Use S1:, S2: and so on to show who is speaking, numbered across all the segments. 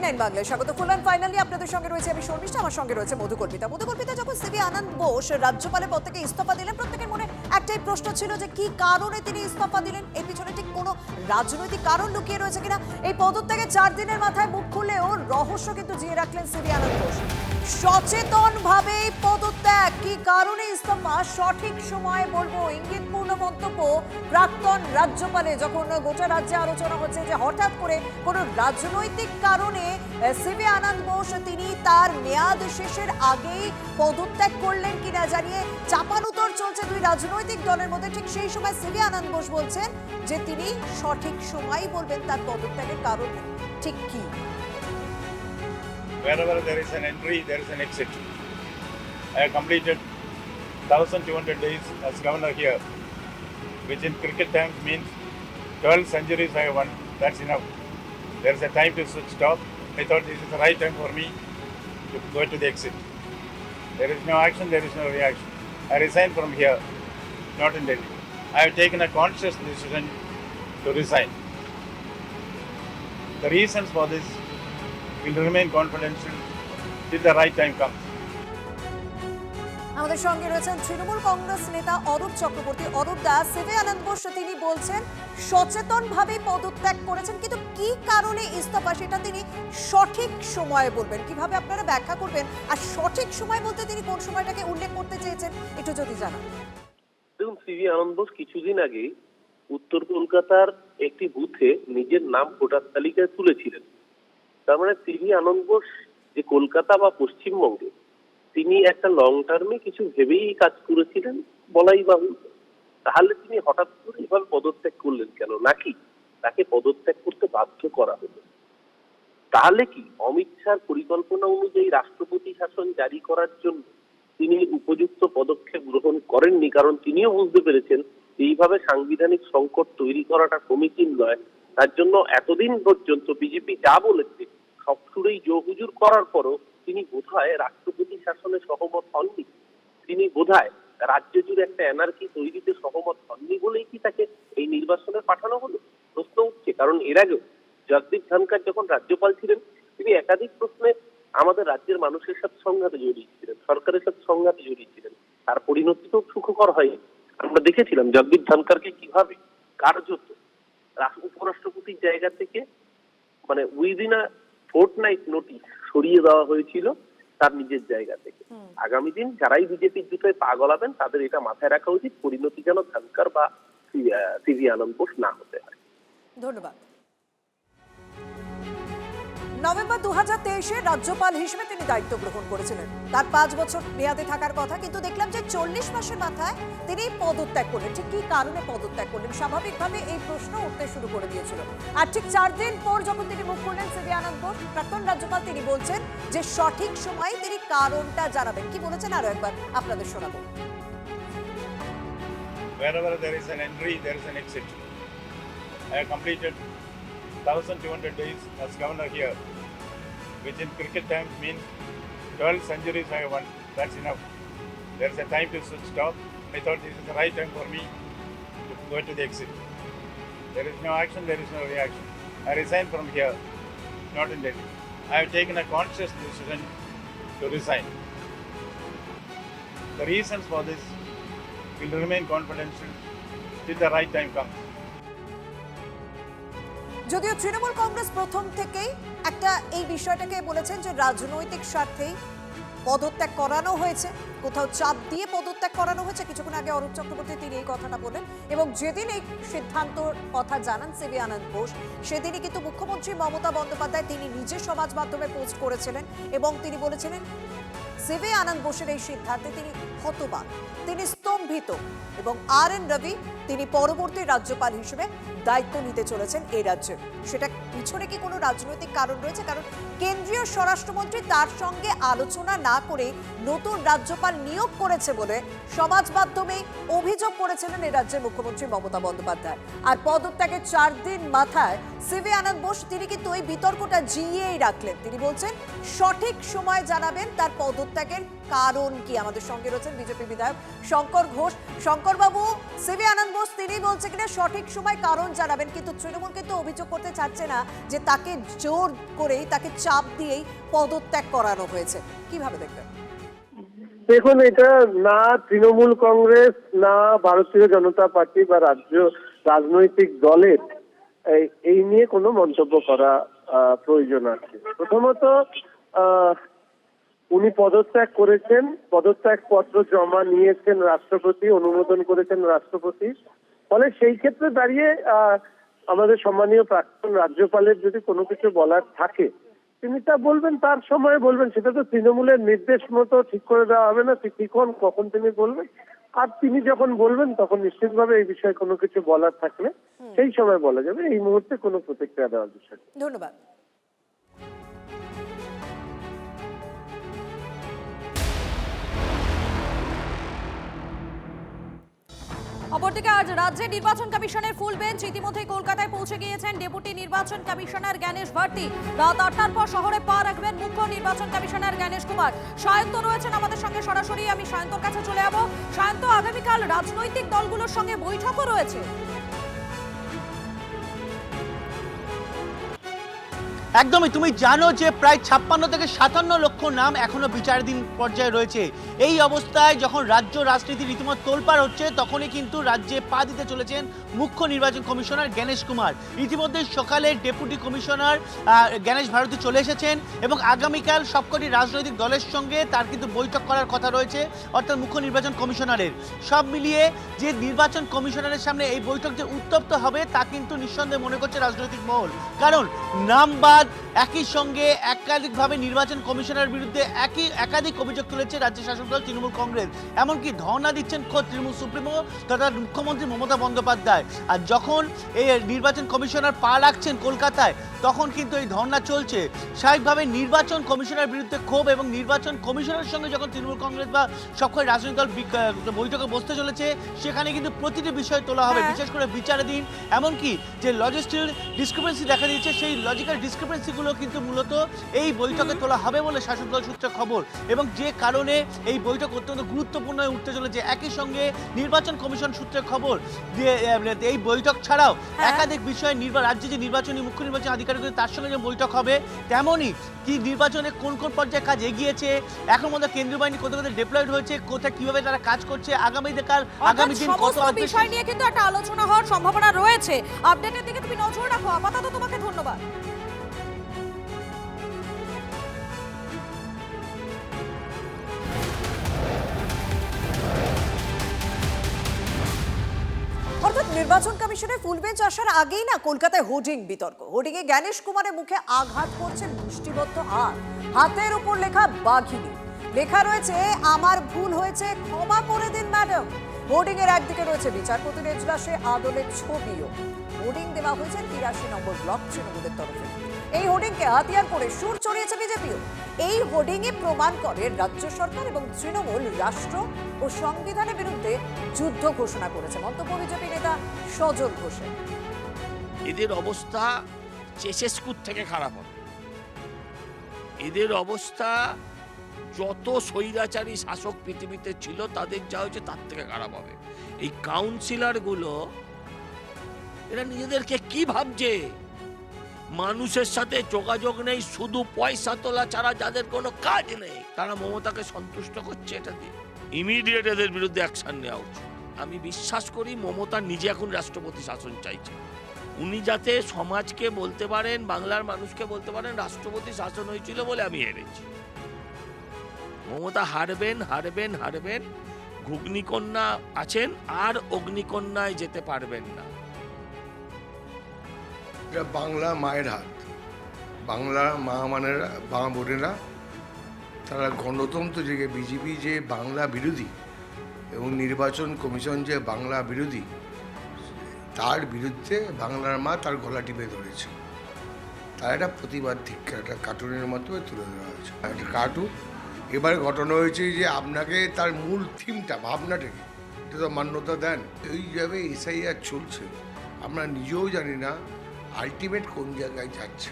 S1: টিভি9 বাংলায় স্বাগত। Full and finally আপনাদের সঙ্গে রয়েছে আমি শর্মিষ্ঠা, আমার সঙ্গে রয়েছে মধুকল্পিতা। যখন সিভি আনন্দ বোস রাজ্যপালের পদ থেকে ইস্তফা দিলেন, প্রত্যেকের মনে একটাই প্রশ্ন ছিল যে কি কারণে তিনি ইস্তফা দিলেন। এর পিছনে ঠিক কোনো রাজনৈতিক কারণ লুকিয়ে রয়েছে কিনা। এই পদত্যাগের 4 দিনের মাথায় মুখ খুলেও রহস্য কিন্তু জিয়ে রাখলেন সিভি আনন্দ বোস। সচেতন ভাবে পদত্যাগ, কি কারণে ইস্তফা সঠিক সময়ে বলবো, ইঙ্গিতপূর্ণ মন্তব্য প্রাক্তন রাজ্যপালে। যখন গোটা রাজ্যে আলোচনা হচ্ছে যে হঠাৎ করে কোনো রাজনৈতিক কারণে সিভি আনন্দ বোস তিনি তার মেয়াদ শেষের আগেই পদত্যাগ করলেন কিনা জানিয়ে চাপানুতর চলছে দুই রাজনৈতিক দলের মধ্যে। ঠিক সেই সময় সিভি আনন্দ বোস বলছেন যে তিনি সঠিক সময়ই বলবেন তার পদত্যাগের কারণ ঠিক কি।
S2: Wherever there is an entry, there is an exit. I have completed 1200 days as governor here, which in cricket terms means 12 centuries I have won. That's enough. There is a time to stop. I thought this is the right time for me to go to the exit. There is no action, there is no reaction. I resign from here, not in Delhi. I have taken a conscious decision to resign. The reasons for this will remain confidential till the right time comes.
S1: আমাদের সঙ্গে রয়েছেন তৃণমূল কংগ্রেস নেতা অরূপ চক্রবর্তী। অরূপ দা, CV আনন্দ বোস তিনি বলছেন সচেতন ভাবে পদত্যাগ করেছেন, কিন্তু কি কারণে ইস্তফা সেটা তিনি সঠিক সময়ে বলবেন। কিভাবে আপনারা ব্যাখ্যা করবেন, আর সঠিক সময় বলতে তিনি কোন সময়টাকে উল্লেখ করতে চেয়েছেন একটু যদি জানান।
S3: দেখুন, সিভি আনন্দ বোস কিছুদিন আগে উত্তর কলকাতার একটি বুথে নিজের নাম ভোটার তালিকায় তুলেছিলেন। তার মানে সিভি আনন্দ বোস যে কলকাতা বা পশ্চিমবঙ্গে তিনি একটা লং টার্মে কিছু ভেবেই কাজ করেছিলেন বলাই বাহুল্য। তাহলে তিনি হঠাৎ করে এবার পদত্যাগ করলেন কেন? নাকি তাকে পদত্যাগ করতে বাধ্য করা হলো? তাহলে কি অমিত শাহর পরিকল্পনা অনুযায়ী রাষ্ট্রপতি শাসন জারি করার জন্য তিনি উপযুক্ত পদক্ষেপ গ্রহণ করেননি? কারণ তিনিও বুঝতে পেরেছেন এইভাবে সাংবিধানিক সংকট তৈরি করাটা সমীচীন নয়। তার জন্য এতদিন পর্যন্ত বিজেপি যা বলেছে সব সুরেই জোহুজুর করার পরও তিনি বোধহয় রাষ্ট্রপতি শাসনে সহমত হননি। তিনি বোধহয় রাজ্য জুড়ে একটা এনার্কি তৈরিতে সহমত হননি বলেই কি তাকে এই নির্বাচনে পাঠানো হলো? প্রশ্ন উঠছে। কারণ এর আগেও জগদীপ ধনকর যখন রাজ্যপাল ছিলেন তিনি একাধিক প্রশ্নে আমাদের রাজ্যের মানুষের সাথে সংঘাতে জড়িয়েছিলেন, সরকারের সাথে সংঘাতে জড়িয়েছিলেন। তার পরিণতি তো সুখকর হয়নি। আমরা দেখেছিলাম জগদীপ ধনকরকে কিভাবে কার্যত উপরাষ্ট্রপতির জায়গা থেকে মানে উইদিন আ ফোর্টনাইট নোটিশ সরিয়ে দেওয়া হয়েছিল তার নিজের জায়গা থেকে। আগামী দিন যারাই বিজেপির জুতোয় পা গলাবেন তাদের এটা মাথায় রাখা উচিত, পরিণতি যেন ধনকর বা সিভি আনন্দ বোস না হতে হয়।
S1: ধন্যবাদ। নভেম্বর 2023-এ রাজ্যপাল হিসেবে তিনি দায়িত্ব গ্রহণ করেছিলেন। তার 5 বছর মেয়াদে থাকার কথা, কিন্তু দেখলাম যে 40 মাসের মাথায় তিনি পদত্যাগ করলেন। ঠিক কি কারণে পদত্যাগ করলেন? স্বাভাবিকভাবে এই প্রশ্ন উঠতে শুরু করে দিয়েছিল। আর ঠিক 4 দিন পর যখন তিনি মুখ খুললেন সিভি আনন্দ বোস প্রাক্তন রাজ্যপাল, তিনি বলছেন যে সঠিক সময়ে তিনি কারণটা জানাবেন। কি বলেছেন আরো একবার আপনাদের শোনাবো।
S2: Wherever there is an entry, there is an exit. I have completed 1200 days as governor here, which in cricket terms means 12 centuries I have won. That's enough. There is a time to stop. I thought this is the right time for me to go to the exit. There is no action, there is no reaction. I resign from here, not in Delhi. I have taken a conscious decision to resign. The reasons for this will remain confidential till the right time comes.
S1: যদিও তৃণমূল কংগ্রেস প্রথম থেকেই একটা এই বিষয়টাকে বলেছেন যে রাজনৈতিক স্বার্থেই পদত্যাগ করানো হয়েছে, কোথাও চাপ দিয়ে পদত্যাগ করানো হয়েছে। কিছুক্ষণ আগে অরূপ চক্রবর্তী তিনি এই কথাটা বলেন, এবং যেদিন এই সিদ্ধান্তর কথা জানান সিভি আনন্দ বোস সেদিনই কিন্তু মুখ্যমন্ত্রী মমতা বন্দ্যোপাধ্যায় তিনি নিজে সমাজ মাধ্যমে পোস্ট করেছিলেন এবং তিনি বলেছিলেন সিভি আনন্দ বোসের এই সিদ্ধান্তে তিনি হতবাক, তিনি স্তম্ভিত, এবং আর.এন. রবি তিনি পরবর্তী রাজ্যপাল হিসেবে দায়িত্ব নিতে চলেছেন এই রাজ্যের। সেটা পিছনে কি কোনো রাজনৈতিক কারণ রয়েছে? কারণ কেন্দ্রীয় স্বরাষ্ট্রমন্ত্রী তার সঙ্গে আলোচনা না করে নতুন রাজ্যপাল নিয়োগ করেছে বলে সমাজ মাধ্যমে অভিযোগ করেছিলেন এই রাজ্যের মুখ্যমন্ত্রী মমতা বন্দ্যোপাধ্যায়। আর পদত্যাগের 4 দিন মাথায় সিভি আনন্দ বোস তিনি কিন্তু ওই বিতর্কটা জিইয়েই রাখলেন। তিনি বলছেন সঠিক সময় জানাবেন তার পদত্যাগের কারণ কি? আমাদের সঙ্গে রয়েছেন বিজেপি বিধায়ক শঙ্কর ঘোষ। শঙ্কর বাবু, সিভি আনন্দ বোস তিনি বলছে কিনা সঠিক সময় কারণ জানাবেন, কিন্তু তৃণমূল কিন্তু অভিযোগ করতে চাচ্ছে না যে তাকে জোর করেই, তাকে চাপ দিয়েই পদত্যাগ করানো হয়েছে। কিভাবে দেখবেন?
S4: দেখুন, এটা না তৃণমূল কংগ্রেস না ভারতীয় জনতা পার্টি বা রাজ্য রাজনৈতিক দলের এই নিয়ে কোনো মন্তব্য করা প্রয়োজন আছে। প্রথমত উনি পদত্যাগ করেছেন, পদত্যাগ পত্র জমা নিয়েছেন রাষ্ট্রপতি, অনুমোদন করেছেন রাষ্ট্রপতি। ফলে সেই ক্ষেত্রে দাঁড়িয়ে আমাদের সম্মানীয় প্রাক্তন রাজ্যপালের যদি কোনো কিছু বলার থাকে তিনি তা বলবেন, তার সময় বলবেন। সেটা তো তৃণমূলের নির্দেশ মতো ঠিক করে দেওয়া হবে না, কখন তিনি বলবেন। আর তিনি যখন বলবেন তখন নিশ্চিতভাবে এই বিষয়ে কোনো কিছু বলার থাকলে সেই সময় বলা যাবে। এই মুহূর্তে কোনো প্রতিক্রিয়া দেওয়ার বিষয় নেই।
S1: ধন্যবাদ। অপরদিকে আজ রাজ্যের নির্বাচন কমিশনের ফুল বেঞ্চ ইতিমধ্যে কলকাতায় পৌঁছে গিয়েছেন ডেপুটি নির্বাচন কমিশনার জ্ঞানেশ ভারতী। রাত 8টার পর শহরে পা রাখবেন মুখ্য নির্বাচন কমিশনার জ্ঞানেশ কুমার। সায়ন্ত রয়েছেন আমাদের সঙ্গে সরাসরি, আমি সায়ন্তর কাছে চলে যাব। সায়ন্ত, আগামীকাল রাজনৈতিক দলগুলোর সঙ্গে বৈঠকও রয়েছে।
S5: একদমই, তুমি জানো যে প্রায় 56 থেকে 57 লক্ষ নাম এখনো বিচারাধীন পর্যায়ে রয়েছে। এই অবস্থায় যখন রাজ্য রাজনীতি রীতিমতো তোলপাড় হচ্ছে, তখনই কিন্তু রাজ্যে পা দিতে চলেছেন মুখ্য নির্বাচন কমিশনার জ্ঞানেশ কুমার। ইতিমধ্যে সকালে ডেপুটি কমিশনার জ্ঞানেশ ভারতী চলে এসেছেন এবং আগামীকাল সবকটি রাজনৈতিক দলের সঙ্গে তার কিন্তু বৈঠক করার কথা রয়েছে, অর্থাৎ মুখ্য নির্বাচন কমিশনারের। সব মিলিয়ে যে নির্বাচন কমিশনারের সামনে এই বৈঠক যে উত্তপ্ত হবে তা কিন্তু নিঃসন্দেহে মনে করছে রাজনৈতিক মহল। কারণ নামবাদ একই সঙ্গে একাধিকভাবে নির্বাচন কমিশনের বিরুদ্ধে একাধিক অভিযোগ তুলেছে রাজ্য শাসক দল তৃণমূল কংগ্রেস। এমনকি ধর্ণা দিচ্ছেন খোদ তৃণমূল সুপ্রিমো তথা মুখ্যমন্ত্রী মমতা বন্দ্যোপাধ্যায়। আর যখন এই নির্বাচন কমিশনার পা রাখছেন কলকাতায়, তখন কিন্তু এই ধর্ণা চলছে। স্বাভাবিকভাবে নির্বাচন কমিশনের বিরুদ্ধে ক্ষোভ এবং নির্বাচন কমিশনের সঙ্গে যখন তৃণমূল কংগ্রেস বা সবকটি রাজনৈতিক দল বৈঠকে বসতে চলেছে, সেখানে কিন্তু প্রতিটি বিষয় তোলা হবে, বিশেষ করে বিচারাধীন। এমনকি যে লজিস্টিক্যাল ডিসক্রিপেন্সি দেখা দিয়েছে, সেই লজিক্যাল ডিসক্রিপেন্সিগুলো কিন্তু মূলত এই বৈঠকে তোলা হবে বলে শাসক দল সূত্রে খবর। এবং যে কারণে এই বৈঠক অত্যন্ত গুরুত্বপূর্ণ হয়ে উঠতে চলেছে। একই সঙ্গে নির্বাচন কমিশন সূত্রে খবর যে এই বৈঠক ছাড়াও একাধিক বিষয়ে রাজ্যে যে নির্বাচনী মুখ্য নির্বাচন আধিকারিক তার সঙ্গে যে বৈঠক হবে, তেমনই কি নির্বাচনে কোন কোন পর্যায়ে কাজ এগিয়েছে, এখন মধ্যে কেন্দ্রীয় বাহিনী কোথায় ডিপ্লয়েড হয়েছে, কোথায় কিভাবে তারা কাজ করছে, আগামী দিন কত
S1: বিষয় নিয়ে কিন্তু একটা আলোচনা হওয়ার সম্ভাবনা রয়েছে। আপডেটের দিকে তুমি নজর রাখো। আপাতত তোমাকে ধন্যবাদ। অর্থাৎ নির্বাচন কমিশনের ফুল বেঞ্চ আসার আগেই না কলকাতায় হোর্ডিং বিতর্ক। হোর্ডিং এ জ্ঞানেশ কুমারের মুখে আঘাত করছেন মুষ্টিবদ্ধ হাত, হাতের উপর লেখা বাঘিনী। লেখা রয়েছে, আমার ভুল হয়েছে, ক্ষমা করে দিন ম্যাডাম। হোর্ডিং এর একদিকে রয়েছে বিচারপতির এজলাসে আদলের ছবিও। হোর্ডিং দেওয়া হয়েছে 83 নম্বর ব্লক তৃণমূলের তরফে। এই হোর্ডিংকে হাতিয়ার করে সুর চড়িয়েছে বিজেপিও। এই হোর্ডিং এ প্রমাণ করে রাজ্য সরকার এবং তৃণমূল রাষ্ট্র ও সংবিধানের বিরুদ্ধে যুদ্ধ ঘোষণা করেছে। মন্তব্য বিজেপি নেতা সজল ঘোষের।
S6: এদের অবস্থা চেচেস্কুর থেকে খারাপ হবে। এদের অবস্থা যত স্বৈরাচারী শাসক পৃথিবীতে ছিল তাদের যা হয়েছে তার থেকে খারাপ হবে। এই কাউন্সিলরগুলো এরা নিজেদেরকে কি ভাবছে? মানুষের সাথে যোগাযোগ নেই, শুধু পয়সা তোলা ছাড়া যাদের কোনো কাজ নেই, তারা মমতাকে সন্তুষ্ট করছে। এটা দিয়ে ইমিডিয়েট এদের বিরুদ্ধে অ্যাকশন নেওয়া উচিত। আমি বিশ্বাস করি মমতা নিজে এখন রাষ্ট্রপতি শাসন চাইছে। উনি যাতে সমাজকে বলতে পারেন, বাংলার মানুষকে বলতে পারেন রাষ্ট্রপতি শাসন হয়েছিল বলে আমি হেরেছি। মমতা হারবেন হারবেন হারবেন। ঘুগনিকন্যা আছেন, আর অগ্নিকন্যায় যেতে পারবেন না।
S7: এটা বাংলা মায়ের হাত। বাংলা মা মানেরা, মা বোনেরা, তারা গণতন্ত্র যে বিজেপি যে বাংলা বিরোধী এবং নির্বাচন কমিশন যে বাংলা বিরোধী, তার বিরুদ্ধে বাংলার মা তার গলা টিপে ধরেছে। তার একটা প্রতিবাদ ঠিক একটা কার্টুনের মাধ্যমে তুলে ধরা হয়েছে। একটা কার্টুন। এবার ঘটনা হয়েছে যে আপনাকে তার মূল থিমটা, ভাবনাটাকে এটা তো মান্যতা দেন। এইভাবে এসআইআর চলছে, আমরা নিজেও জানি না আলটিমেট কোন জায়গায় যাচ্ছে।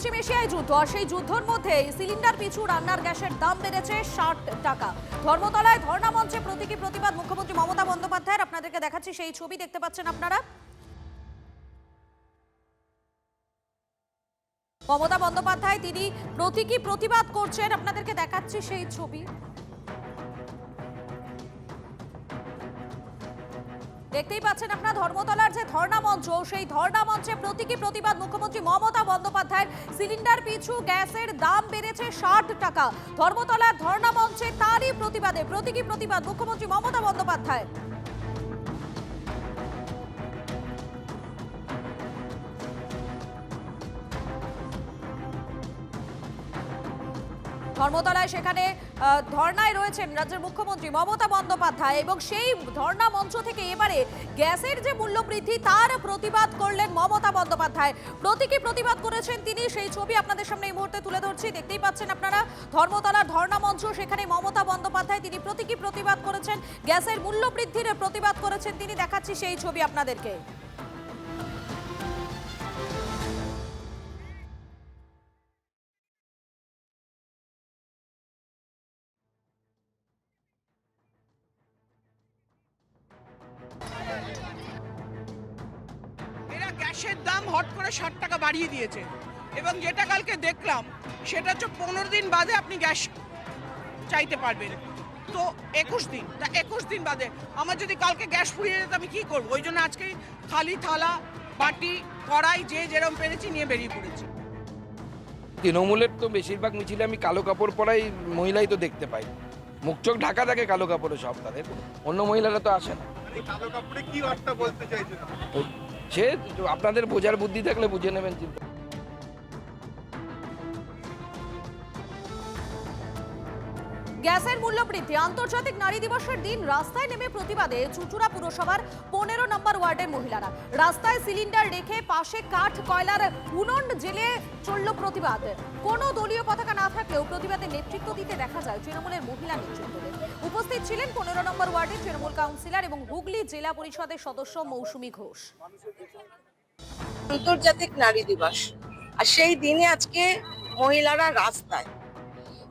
S1: পশ্চিম এশিয়ায় যুদ্ধ, আর সেই যুদ্ধের মধ্যে সিলিন্ডার পিছু রান্নার গ্যাসের দাম বেড়েছে 60 টাকা। ধর্মতলায় ধর্ণা মঞ্চে প্রতীকী প্রতিবাদ মুখ্যমন্ত্রী মমতা বন্দ্যোপাধ্যায়ের। আপনাদেরকে দেখাচ্ছি সেই ছবি, দেখতে পাচ্ছেন আপনারা। মমতা বন্দ্যোপাধ্যায় তিনি প্রতীকী প্রতিবাদ করছেন, আপনাদেরকে দেখাচ্ছি সেই ছবি। দেখতেই পাচ্ছেন আপনারা ধর্মতলার যে ধর্ণা মঞ্চ, সেই ধর্ণা মঞ্চে প্রতীকী প্রতিবাদ মুখ্যমন্ত্রী মমতা বন্দ্যোপাধ্যায়ের। সিলিন্ডার পিছু গ্যাসের দাম বেড়েছে 60 টাকা। ধর্মতলার ধর্ণা মঞ্চে তারই প্রতিবাদে প্রতীকী প্রতিবাদ মুখ্যমন্ত্রী মমতা বন্দ্যোপাধ্যায়। ধর্মতলায় সেখানে ধর্নায় রয়েছেন রাজ্যের মুখ্যমন্ত্রী মমতা বন্দ্যোপাধ্যায়, এবং সেই ধর্ণা মঞ্চ থেকে এবারে গ্যাসের যে মূল্য বৃদ্ধি তার প্রতিবাদ করলেন মমতা বন্দ্যোপাধ্যায়। প্রতীকী প্রতিবাদ করেছেন তিনি, সেই ছবি আপনাদের সামনে এই মুহূর্তে তুলে ধরছি। দেখতেই পাচ্ছেন আপনারা ধর্মতলার ধর্ণা মঞ্চ, সেখানে মমতা বন্দ্যোপাধ্যায় তিনি প্রতীকী প্রতিবাদ করেছেন, গ্যাসের মূল্য বৃদ্ধির প্রতিবাদ করেছেন তিনি। দেখাচ্ছি সেই ছবি আপনাদেরকে।
S8: এরা গ্যাসের দাম হট করে 60 টাকা বাড়িয়ে দিয়েছে, এবং যেটা কালকে দেখলাম সেটা হচ্ছে 15 দিন বাদে আপনি গ্যাস চাইতে পারবেন। তো 21 দিন, তা 21 দিন বাদে আমার যদি কালকে গ্যাস ফুরিয়ে যেত আমি কি করবো? ওই জন্য আজকে খালি থালা বাটি কড়াই যে যেরকম পেরেছি নিয়ে বেরিয়ে পড়েছি।
S9: তৃণমূলের তো বেশিরভাগ মিছিলে আমি কালো কাপড় পরাই মহিলাই তো দেখতে পাই, মুখ চোখ ঢাকা থাকে কালো কাপড়ে সব, তাদের অন্য মহিলারা তো আসে না। সে আপনাদের বোঝার বুদ্ধি থাকলে বুঝে নেবেন। চিন্তা
S1: গ্যাসের মূল্য বৃদ্ধি, আন্তর্জাতিক নারী দিবসের দিন রাস্তায় নেমে প্রতিবাদে চুঁচুড়া পুরসভার 15 নম্বর ওয়ার্ডের মহিলারা। রাস্তায় সিলিন্ডার রেখে পাশে কাঠ কয়লার উনুন জেলে চলল প্রতিবাদ। কোনো দলীয় পতাকা না থাকলেও প্রতিবাদে নেতৃত্ব দিতে দেখা যায় তৃণমূলের মহিলা নেতৃত্বদের। উপস্থিত ছিলেন 15 নম্বর ওয়ার্ডের তৃণমূল কাউন্সিলর এবং হুগলি জেলা পরিষদের সদস্য মৌসুমী ঘোষ।
S10: আন্তর্জাতিক নারী দিবস, আর সেই দিনে আজকে মহিলারা রাস্তায়।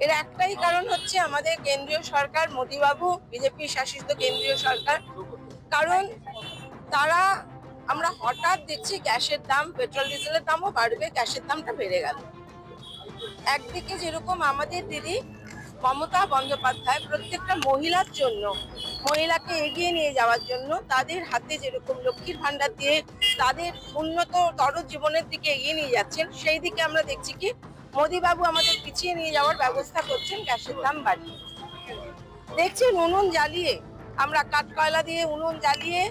S10: এর একটাই কারণ হচ্ছে আমাদের কেন্দ্রীয় সরকার, মোদিবাবু, বিজেপি শাসিত কেন্দ্রীয় সরকার। কারণ তারা, আমরা হঠাৎ দেখছি গ্যাসের দাম, পেট্রোল ডিজেলের দামও বাড়বে, গ্যাসের দামটা বেড়ে গেল। একদিকে যেরকম আমাদের দিদি মমতা বন্দ্যোপাধ্যায় প্রত্যেকটা মহিলার জন্য, মহিলাকে এগিয়ে নিয়ে যাওয়ার জন্য তাদের হাতে যেরকম লক্ষ্মীর ভান্ডার দিয়ে তাদের উন্নততর জীবনের দিকে এগিয়ে নিয়ে যাচ্ছেন, সেই দিকে আমরা দেখছি কি মোদিবাবু আমাদের পিছিয়ে নিয়ে যাওয়ার ব্যবস্থা করছেন গ্যাসের দাম বাড়িয়ে। দেখছেন উনুন জ্বালিয়ে, আমরা কাঠ কয়লা দিয়ে উনুন জ্বালিয়ে,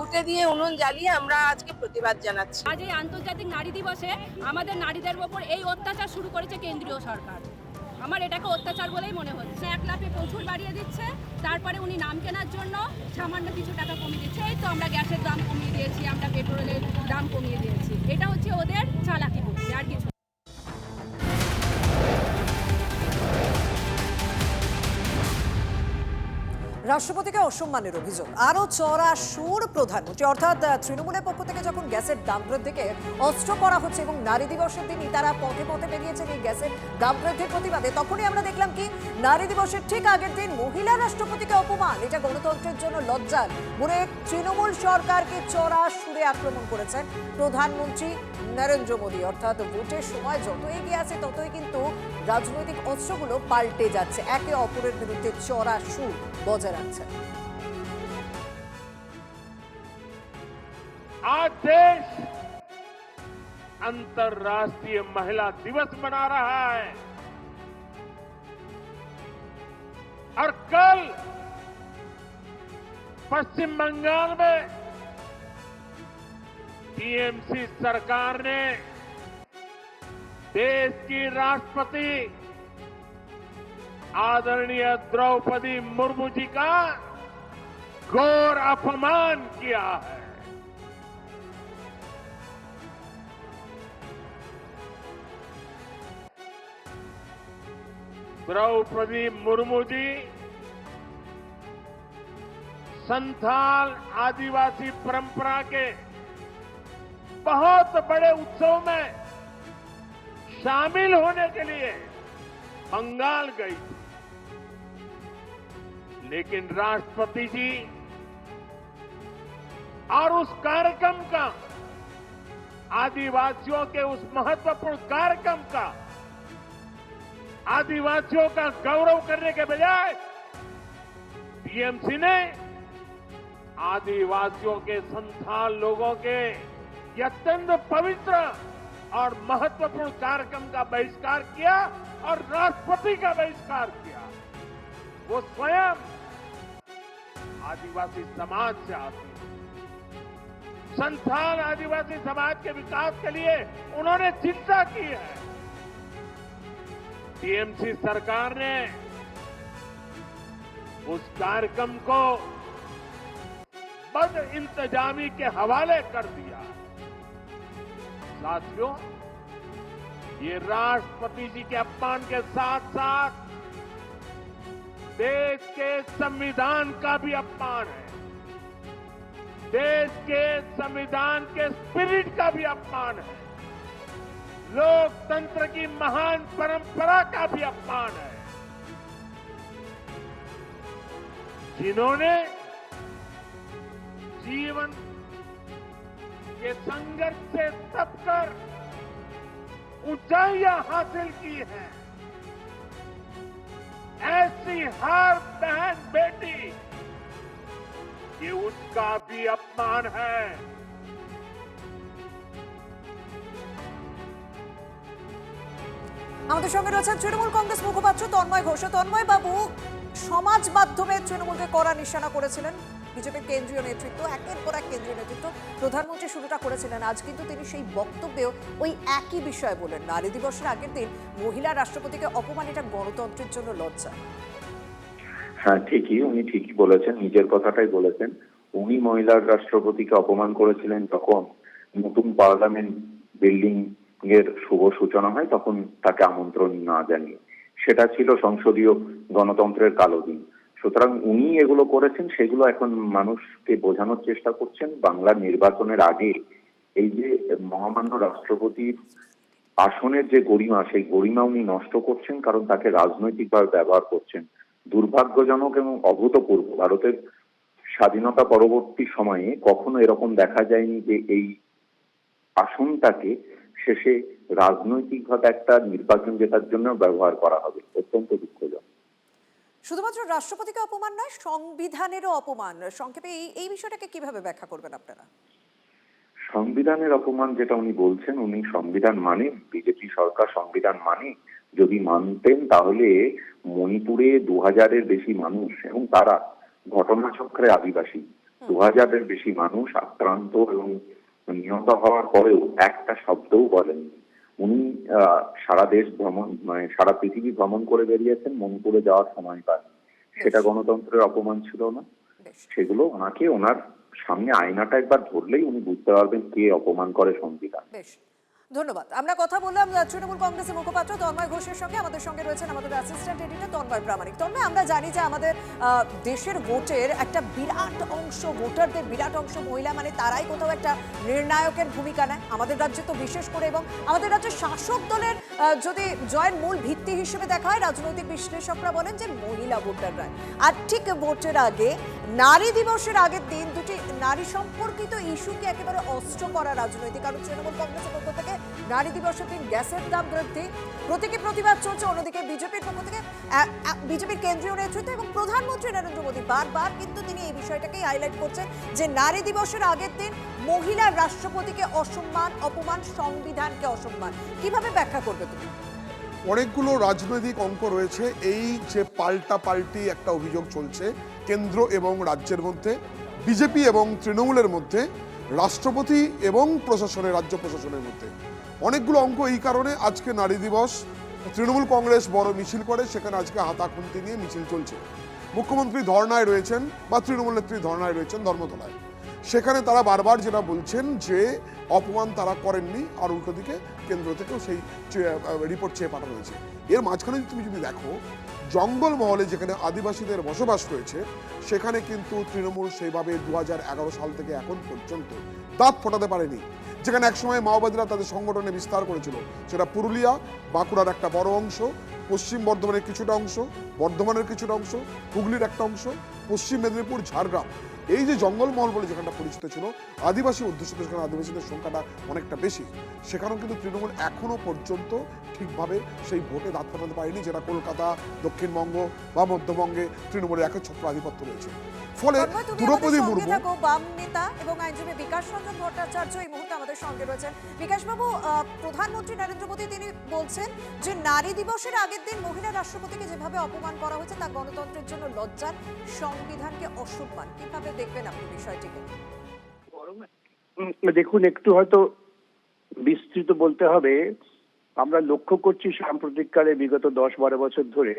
S10: উঠে দিয়ে উনুন জ্বালিয়ে আমরা আজকে প্রতিবাদ জানাচ্ছি।
S11: আজ এই আন্তর্জাতিক নারী দিবসে আমাদের নারীদের উপর এই অত্যাচার শুরু করেছে কেন্দ্রীয় সরকার। আমার এটাকে অত্যাচার বলেই মনে হচ্ছে। 1 লাখে প্রচুর বাড়িয়ে দিচ্ছে, তারপরে উনি নাম কেনার জন্য সামান্য কিছু টাকা কমিয়ে দিচ্ছে। এই তো আমরা গ্যাসের দাম কমিয়ে দিয়েছি, আমরা পেট্রোলের দাম কমিয়ে দিয়েছি। এটা হচ্ছে ওদের চালাকি বুদ্ধি, আর কিছু।
S1: রাষ্ট্রপতিকে অসম্মানের অভিযোগ, আরো চড়া সুর প্রধানমন্ত্রী। অর্থাৎ তৃণমূলের পক্ষ থেকে যখন গ্যাসের দাম বৃদ্ধিকে অস্ত্র করা হচ্ছে এবং নারী দিবসের দিনই তারা পথে পথে বেরিয়েছেন এই গ্যাসের দাম বৃদ্ধির প্রতিবাদে, তখনই আমরা দেখলাম কি নারী দিবসের ঠিক আগের দিন মহিলা রাষ্ট্রপতিকে অপমান। এটা গণতন্ত্রের জন্য লজ্জার। মনে তৃণমূল সরকারকে চড়া সুরে আক্রমণ করেছেন প্রধানমন্ত্রী নরেন্দ্র মোদী। অর্থাৎ ভোটের সময় যত এগিয়ে আসে ততই কিন্তু রাজনৈতিক অস্ত্রগুলো পাল্টে যাচ্ছে, একে অপরের বিরুদ্ধে চড়া সুর বজায় রাখছে।
S12: आज देश अंतर्राष्ट्रीय महिला दिवस मना रहा है और कल पश्चिम बंगाल में टीएमसी सरकार ने देश की राष्ट्रपति आदरणीय द्रौपदी मुर्मू जी का घोर अपमान किया है। द्रौपदी मुर्मू जी संथाल आदिवासी परंपरा के बहुत बड़े उत्सव में शामिल होने के लिए बंगाल गई थी, लेकिन राष्ट्रपति जी और उस कार्यक्रम का, आदिवासियों के उस महत्वपूर्ण कार्यक्रम का, आदिवासियों का गौरव करने के बजाय टीएमसी ने आदिवासियों के संथाल लोगों के ये अत्यंत पवित्र और महत्वपूर्ण कार्यक्रम का बहिष्कार किया और राष्ट्रपति का बहिष्कार किया। वो स्वयं आदिवासी समाज से आती है। संथाल आदिवासी समाज के विकास के लिए उन्होंने चिंता की है। टीएमसी सरकार ने उस कार्यक्रम को बद इंतजामी के हवाले कर दिया। साथियों, ये राष्ट्रपति जी के अपमान के साथ साथ देश के संविधान का भी अपमान है, देश के संविधान के स्पिरिट का भी अपमान है, लोकतंत्र की महान परंपरा का भी अपमान है। जिन्होंने जीवन के संघर्ष से तपकर ऊंचाइयां हासिल की हैं, ऐसी हर बहन बेटी, ये उसका भी अपमान है।
S1: আমাদের সঙ্গে রয়েছেন তৃণমূল কংগ্রেস মুখপাত্র তন্ময় ঘোষ। তন্ময় বাবু, সমাজ মাধ্যমে তৃণমূলকে কড়া নিশানা করেছিলেন বিজেপির কেন্দ্রীয় নেতৃত্ব, একের পর এক কেন্দ্রীয় নেতৃত্ব। প্রধানমন্ত্রী শুরুটা করেছিলেন, আজ কিন্তু তিনি সেই বক্তব্যেও ওই একই বিষয় বলেন। নারী দিবসের আগের দিন মহিলা রাষ্ট্রপতিকে অপমান, এটা গণতন্ত্রের জন্য লজ্জা।
S13: হ্যাঁ, উনি ঠিকই বলেছেন, নিজের কথাটাই বলেছেন। উনি মহিলার রাষ্ট্রপতিকে অপমান করেছিলেন যখন নতুন পার্লামেন্ট বিল্ডিং এর শুভ সূচনা হয়, তখন তাকে আমন্ত্রণ না জানিয়ে। সেটা ছিল সংসদীয় গণতন্ত্রের কালো দিন। সুতরাং উনি এগুলো করেছেন, সেগুলো এখন মানুষকে বোঝানোর চেষ্টা করছেন। বাংলার নির্বাচনের আগে এই যে মহামান্য রাষ্ট্রপতির আসনের যে গরিমা, সেই গরিমা উনি নষ্ট করছেন, কারণ তাকে রাজনৈতিকভাবে ব্যবহার করছেন। দুর্ভাগ্যজনক এবং অভূতপূর্ব। ভারতের স্বাধীনতা পরবর্তী সময়ে কখনো এরকম দেখা যায়নি যে এই আসনটাকে শেষে রাজনৈতিকভাবে একটা নির্বাচন জেতার জন্য ব্যবহার করা হবে। অত্যন্ত দুঃখজনক।
S1: শুধুমাত্র রাষ্ট্রপতিকে অপমান নয়, সংবিধানেরও অপমান। সংক্ষেপে এই বিষয়টাকে কিভাবে ব্যাখ্যা করবেন আপনারা?
S13: সংবিধানের অপমান যেটা উনি বলছেন, উনি সংবিধান মানে, বিজেপি সরকার সংবিধান মানে, যদি মানতেন তাহলে মণিপুরে 2000-এর বেশি মানুষ, এবং তারা ঘটনাচক্রে আদিবাসী, 2000-এর বেশি মানুষ আক্রান্ত এবং নিহত হওয়ার পরেও একটা শব্দও বলেননি। উনি সারা দেশ ভ্রমণ, মানে সারা পৃথিবী ভ্রমণ করে বেরিয়েছেন, মণিপুরে যাওয়ার সময় পাননি। সেটা গণতন্ত্রের অপমান ছিল না? সেগুলো ওনাকে, ওনার সামনে আয়নাটা একবার ধরলেই উনি বুঝতে পারবেন কে অপমান করে সংবিধান।
S1: বেশ, ধন্যবাদ। আমরা কথা বললাম তৃণমূল কংগ্রেসের মুখপাত্র তন্ময় ঘোষের সঙ্গে। আমাদের সঙ্গে রয়েছেন আমাদের অ্যাসিস্ট্যান্ট এডিটর তন্ময় প্রামাণিক। তন্ময়, আমরা জানি যে আমাদের দেশের ভোটের একটা বিরাট অংশ, ভোটারদের বিরাট অংশ মহিলা, মানে তারাই কোথাও একটা নির্ণায়কের ভূমিকা নেয় আমাদের রাজ্যে তো বিশেষ করে। এবং আমাদের রাজ্যের শাসক দলের যদি জয়ের মূল ভিত্তি হিসেবে দেখা হয়, রাজনৈতিক বিশ্লেষকরা বলেন যে মহিলা ভোটাররা। আর ঠিক ভোটের আগে, নারী দিবসের আগের দিন, দুটি নারী সম্পর্কিত ইস্যুকে একেবারে অস্ত্র করা রাজনৈতিক। কারণ তৃণমূল কংগ্রেসের পক্ষ থেকে নারী দিবসের দিন গ্যাসের দাম বৃদ্ধি, প্রতীকী প্রতিবাদ চলছে। অন্যদিকে বিজেপির পক্ষ থেকে, বিজেপির কেন্দ্রীয় নেতৃত্ব এবং প্রধানমন্ত্রী নরেন্দ্র মোদী বারবার কিন্তু তিনি এই বিষয়টাকেই হাইলাইট করছেন যে নারী দিবসের আগের দিন মহিলা রাষ্ট্রপতিকে অসম্মান, অপমান, সংবিধানকে অসম্মান। কিভাবে ব্যাখ্যা করবে তুমি?
S14: অনেকগুলো রাজনৈতিক অঙ্ক রয়েছে। এই যে পাল্টাপাল্টি একটা অভিযোগ চলছে কেন্দ্র এবং রাজ্যের মধ্যে, বিজেপি এবং তৃণমূলের মধ্যে, রাষ্ট্রপতি এবং প্রশাসনের, রাজ্য প্রশাসনের মধ্যে অনেকগুলো অঙ্ক। এই কারণে আজকে নারী দিবস, তৃণমূল কংগ্রেস বড় মিছিল করে, সেখানে আজকে হাতাখুন্তি নিয়ে মিছিল চলছে। মুখ্যমন্ত্রী ধর্নায় রয়েছেন বা তৃণমূল নেত্রী ধর্নায় রয়েছেন ধর্মতলায়। সেখানে তারা বারবার যেটা বলছেন যে অপমান তারা করেননি, আর উল্টো দিকে কেন্দ্র থেকেও সেই রিপোর্ট চেয়ে পাঠানো হয়েছে। এর মাঝখানে তুমি যদি দেখো জঙ্গলমহলে যেখানে আদিবাসীদের বসবাস রয়েছে সেখানে কিন্তু তৃণমূল সেইভাবে 2011 সাল থেকে এখন পর্যন্ত দাঁত ফোটাতে পারেনি। যেখানে একসময় মাওবাদীরা তাদের সংগঠনে বিস্তার করেছিল, সেটা পুরুলিয়া, বাঁকুড়ার একটা বড় অংশ, পশ্চিম বর্ধমানের কিছুটা অংশ, বর্ধমানের কিছুটা অংশ, হুগলির একটা অংশ, পশ্চিম মেদিনীপুর, ঝাড়গ্রাম, এই যে জঙ্গলমহল বলে যেখানটা পরিচিত ছিল আদিবাসী অধ্যুষিত, সেখানে আদিবাসীদের সংখ্যাটা অনেকটা বেশি, সেখানেও কিন্তু তৃণমূল এখনো পর্যন্ত ঠিকভাবে সেই ভোটে দাঁত ফোটাতে পারেনি, যেটা কলকাতা, দক্ষিণবঙ্গ বা মধ্যবঙ্গে তৃণমূলের একচ্ছত্র আধিপত্য রয়েছে। ফলে দ্রৌপদী মুর্মু,
S1: বাম নেতা এবং আইনজীবী বিকাশ রঞ্জন ভট্টাচার্য এই মুহূর্তে আমাদের সঙ্গে রয়েছেন। বিকাশবাবু, প্রধানমন্ত্রী নরেন্দ্র মোদী তিনি বলছেন যে নারী দিবসের আগের দিন মহিলা রাষ্ট্রপতিকে যেভাবে অপমান করা হয়েছে তা গণতন্ত্রের জন্য লজ্জার, সংবিধানকে অসম্মান। কিভাবে দেখবেন আপনি বিষয়টিকে?
S15: দেখুন, একটু হয়তো বিস্তৃত বলতে হবে। আমরা লক্ষ্য করছি সাম্প্রতিককালে বিগত 10-12 বছর ধরে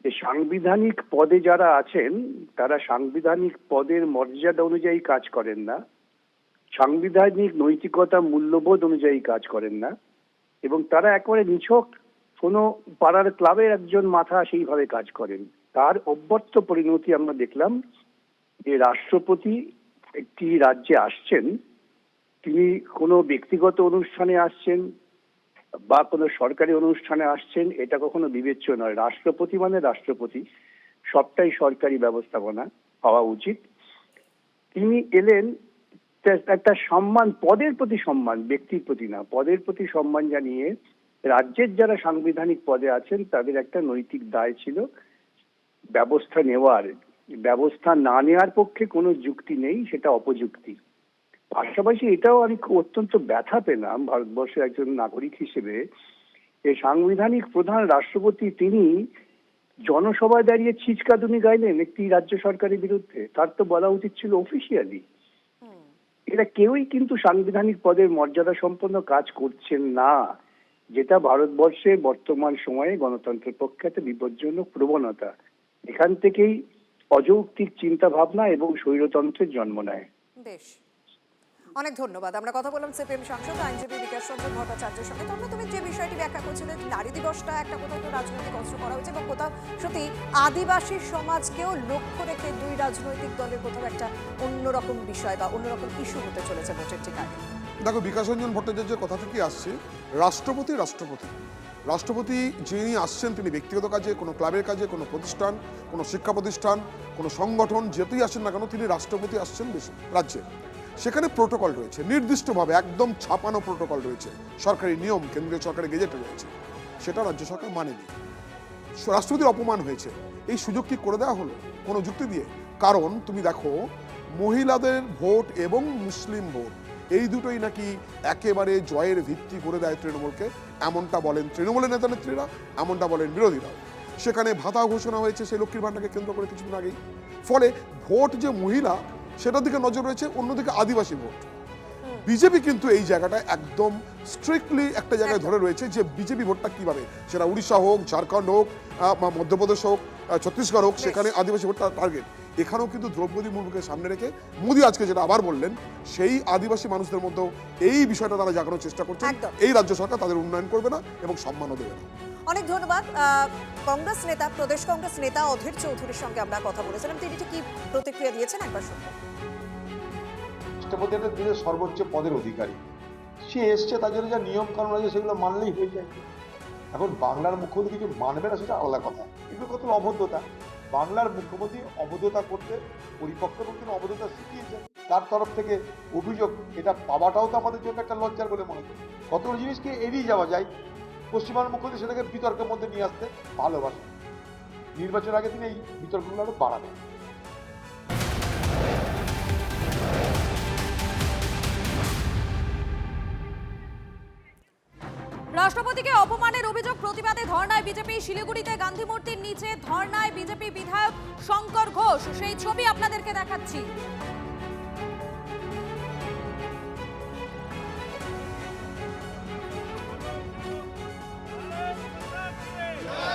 S15: যে সাংবিধানিক পদে যারা আছেন তারা সাংবিধানিক পদের মর্যাদা অনুযায়ী কাজ করেন না, সাংবিধানিক নৈতিকতা মূল্যবোধ অনুযায়ী কাজ করেন না, এবং তারা একেবারে নিছক কোনো পাড়ার ক্লাবের একজন মাথা সেইভাবে কাজ করেন। তার অব্যর্থ পরিণতি আমরা দেখলাম যে রাষ্ট্রপতি একটি রাজ্যে আসছেন, তিনি কোনো ব্যক্তিগত অনুষ্ঠানে আসছেন বা কোনো সরকারি অনুষ্ঠানে আসছেন, এটা কখনো বিবেচ্য নয়। রাষ্ট্রপতি মানে রাষ্ট্রপতি, সবটাই সরকারি ব্যবস্থাপনা হওয়া উচিত। তিনি এলেন একটা সম্মান, পদের প্রতি সম্মান, ব্যক্তির প্রতি না, পদের প্রতি সম্মান জানিয়ে রাজ্যের যারা সাংবিধানিক পদে আছেন তাদের একটা নৈতিক দায় ছিল ব্যবস্থা নেওয়ার। ব্যবস্থা না নেওয়ার পক্ষে কোনো যুক্তি নেই, সেটা অপযুক্তি। পাশাপাশি এটাও আমি অত্যন্ত ব্যথা পেলাম ভারতবর্ষের একজন নাগরিক হিসেবে, যে সাংবিধানিক প্রধান রাষ্ট্রপতি তিনি জনসভায় দাঁড়িয়ে ছিচকাদুনি গাইলেন একটি রাজ্য সরকারের বিরুদ্ধে। তার তো বলা উচিত ছিল অফিসিয়ালি। এরা কেউই কিন্তু সাংবিধানিক পদের মর্যাদা সম্পন্ন কাজ করছেন না, যেটা ভারতবর্ষে বর্তমান সময়ে গণতন্ত্রের পক্ষে একটা বিপজ্জনক প্রবণতা। এখান থেকেই অযৌক্তিক চিন্তা ভাবনা এবং স্বৈরতন্ত্রের জন্ম নেয়।
S1: বেশ, অনেক ধন্যবাদ। আমরা কথা বললাম সিপিএম সাংসদ আইনজীবী বিকাশ রঞ্জন ভট্টাচার্যের সঙ্গে। তখন তুমি যে বিষয়টি ব্যাখ্যা করছিলে, নারী দিবসটা একটা কোথাও তো রাজনৈতিক অস্ত্র করা হয়েছে এবং কোথাও সত্যি আদিবাসী সমাজকেও লক্ষ্য রেখে দুই রাজনৈতিক দলের কোথাও একটা অন্যরকম বিষয় বা অন্যরকম ইস্যু হতে চলেছে ভোটের ঠিক আগে।
S14: দেখো, বিকাশ রঞ্জন ভট্টাচার্যের কথা থেকে আসছে রাষ্ট্রপতি রাষ্ট্রপতি যিনি আসছেন তিনি ব্যক্তিগত কাজে, কোনো ক্লাবের কাজে, কোনো প্রতিষ্ঠান, কোনো শিক্ষা প্রতিষ্ঠান, কোনো সংগঠন যেতেই আসেন না কেন, তিনি রাষ্ট্রপতি আসছেন রাজ্যে। সেখানে প্রোটোকল রয়েছে, নির্দিষ্টভাবে একদম ছাপানো প্রোটোকল রয়েছে, সরকারি নিয়ম, কেন্দ্রীয় সরকারি গেজেটে রয়েছে, সেটা রাজ্য সরকার মানেনি। রাষ্ট্রপতির অপমান হয়েছে, এই সুযোগ কি করে দেওয়া হলো কোনো যুক্তি দিয়ে? কারণ তুমি দেখো, মহিলাদের ভোট এবং মুসলিম ভোট এই দুটোই নাকি একেবারে জয়ের ভিত্তি করে দেয় তৃণমূলকে, এমনটা বলেন তৃণমূলের নেতা নেত্রীরা, এমনটা বলেন বিরোধীরা। সেখানে ভাতা ঘোষণা হয়েছে সেই লক্ষ্মীর ভাণ্ডারকে কেন্দ্র করে কিছুদিন আগেই। ফলে ভোট যে মহিলা সেটার দিকে নজর রয়েছে, অন্যদিকে আদিবাসী ভোট। বিজেপি কিন্তু এই জায়গাটা একদম স্ট্রিক্টলি একটা জায়গায় ধরে রয়েছে যে বিজেপি ভোটটা কিভাবে, সেটা উড়িষ্যা হোক, ঝাড়খণ্ড হোক, মধ্যপ্রদেশ হোক, ছত্তিশগড় হোক, সেখানে আদিবাসী ভোটটা টার্গেট। এখানেও কিন্তু দ্রৌপদী মুর্মুকে সামনে রেখে মোদী আজকে যেটা আবার বললেন, সেই আদিবাসী মানুষদের মধ্যেও এই বিষয়টা তারা জাগানোর চেষ্টা করছে। এই রাজ্য সরকার তাদের উন্নয়ন করবে না এবং সম্মানও দেবে না।
S1: অনেক ধন্যবাদ। কংগ্রেস নেতা, প্রদেশ কংগ্রেস নেতা অধীর চৌধুরীর সঙ্গে আমরা কথা বলেছিলাম, তিনি কি প্রতিক্রিয়া দিয়েছেন একবার শুনবো।
S16: রাষ্ট্রপতি একটা দেশের সর্বোচ্চ পদের অধিকারী, সে এসছে, তার জন্য যা নিয়ম কানুন আছে সেগুলো মানলেই হয়ে যায়। এখন বাংলার মুখ্যমন্ত্রী কিছু মানবে না সেটা আলাদা কথা, এগুলো কত অবদ্ধতা। বাংলার মুখ্যমন্ত্রী অবদ্ধতা করতে পরিপক্ক এবং তিনি অবদ্ধতা শিখিয়েছেন। তার তরফ থেকে অভিযোগ এটা পাওয়াটাও তো আমাদের জন্য একটা লজ্জার বলে মনে করি। কতগুলো জিনিসকে এড়িয়ে যাওয়া যায়, পশ্চিমবঙ্গের মুখ্যমন্ত্রী সেটাকে বিতর্কের মধ্যে নিয়ে আসতে ভালোবাসেন। নির্বাচনের আগে তিনি এই বিতর্কগুলো আরো বাড়াবেন।
S1: রাষ্ট্রপতিকে অপমানের অভিযোগ প্রতিবাদে ধর্নায় বিজেপি। শিলিগুড়িতে গান্ধী মূর্তির নিচে ধর্নায় বিজেপি বিধায়ক শঙ্কর ঘোষ, সেই ছবি আপনাদেরকে দেখাচ্ছি।